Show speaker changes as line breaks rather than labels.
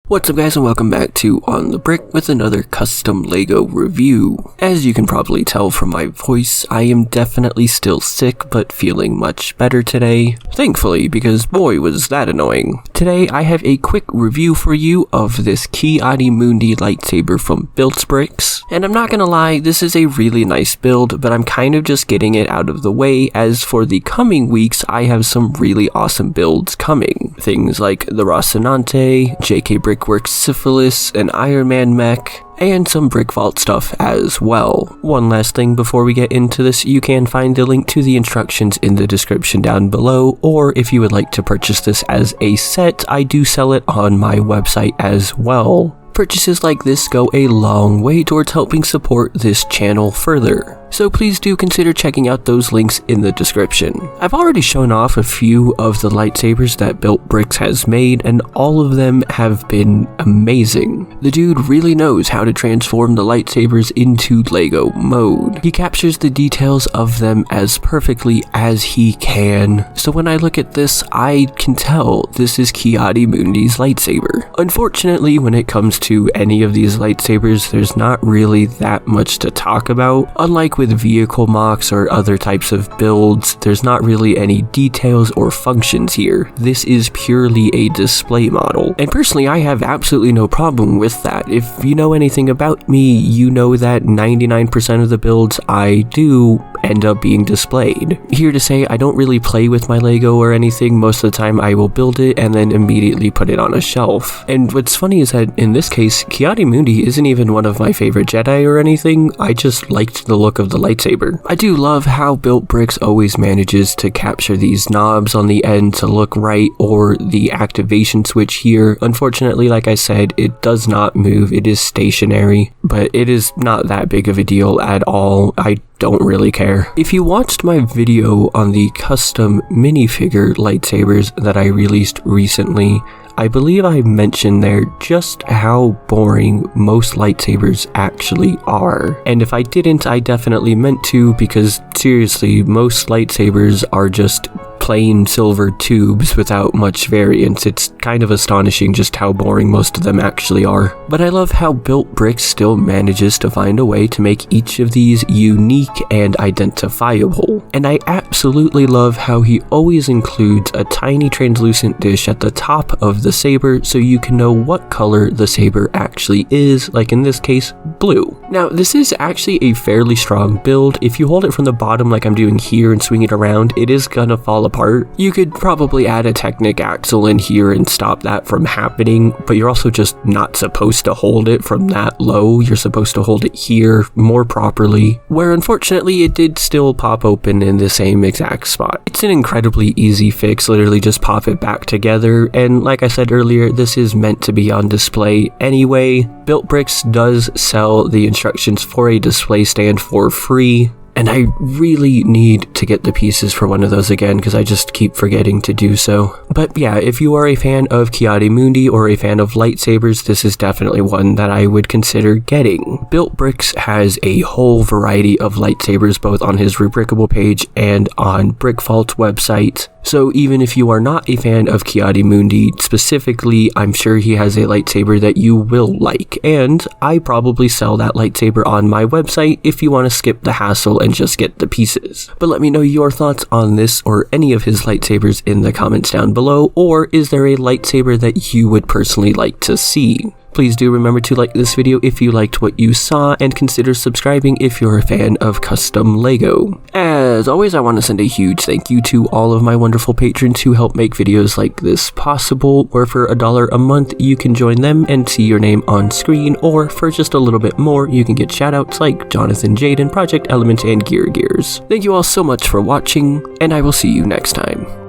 What's up guys, and welcome back to On the Brick with another custom LEGO review. As you can probably tell from my voice, I am definitely still sick but feeling much better today. Thankfully, because boy was that annoying. Today I have a quick review for you of this Ki-Adi-Mundi Lightsaber from ONTHEBRICK. And I'm not gonna lie, this is a really nice build, but I'm kind of just getting it out of the way as for the coming weeks I have some really awesome builds coming. Things like the Rocinante, JK Brickworks Syphilis, an Iron Man mech, and some Brick Vault stuff as well. One last thing before we get into this, you can find the link to the instructions in the description down below, or if you would like to purchase this as a set, I do sell it on my website as well. Purchases like this go a long way towards helping support this channel further, so please do consider checking out those links in the description. I've already shown off a few of the lightsabers that ONTHEBRICK has made, and all of them have been amazing. The dude really knows how to transform the lightsabers into LEGO mode. He captures the details of them as perfectly as he can, so when I look at this, I can tell this is Ki-Adi-Mundi's lightsaber. Unfortunately, when it comes to any of these lightsabers, there's not really that much to talk about. Unlike with vehicle mocks or other types of builds, there's not really any details or functions here. This is purely a display model, and personally I have absolutely no problem with that. If you know anything about me, you know that 99% of the builds I do end up being displayed. Here to say, I don't really play with my LEGO or anything. Most of the time I will build it and then immediately put it on a shelf. And what's funny is that in this case, Ki-Adi-Mundi isn't even one of my favorite Jedi or anything. I just liked the look of the lightsaber. I do love how ONTHEBRICK always manages to capture these knobs on the end to look right, or the activation switch here. Unfortunately, like I said, it does not move. It is stationary, but it is not that big of a deal at all. I don't really care. If you watched my video on the custom minifigure lightsabers that I released recently, I believe I mentioned there just how boring most lightsabers actually are. And if I didn't, I definitely meant to, because seriously, most lightsabers are just plain silver tubes without much variance. It's kind of astonishing just how boring most of them actually are. But I love how ONTHEBRICK still manages to find a way to make each of these unique and identifiable. And I absolutely love how he always includes a tiny translucent dish at the top of the saber so you can know what color the saber actually is, like in this case, blue. Now, this is actually a fairly strong build. If you hold it from the bottom like I'm doing here and swing it around, it is gonna fall apart. You could probably add a Technic axle in here and stop that from happening, but you're also just not supposed to hold it from that low. You're supposed to hold it here more properly, where unfortunately it did still pop open in the same exact spot. It's an incredibly easy fix, literally just pop it back together, and like I said earlier, this is meant to be on display anyway. ONTHEBRICK does sell the instructions for a display stand for free, and I really need to get the pieces for one of those again because I just keep forgetting to do so. But yeah, if you are a fan of Ki-Adi-Mundi or a fan of lightsabers, this is definitely one that I would consider getting. ONTHEBRICK has a whole variety of lightsabers both on his Rebrickable page and on Brick Vault website. So even if you are not a fan of Ki-Adi-Mundi specifically, I'm sure he has a lightsaber that you will like, and I probably sell that lightsaber on my website if you want to skip the hassle and just get the pieces. But let me know your thoughts on this or any of his lightsabers in the comments down below, or is there a lightsaber that you would personally like to see? Please do remember to like this video if you liked what you saw, and consider subscribing if you're a fan of custom LEGO. As always, I want to send a huge thank you to all of my wonderful patrons who help make videos like this possible, where for $1 a month you can join them and see your name on screen, or for just a little bit more you can get shoutouts like Jonathan, Jaden, Project Element, and Gears. Thank you all so much for watching, and I will see you next time.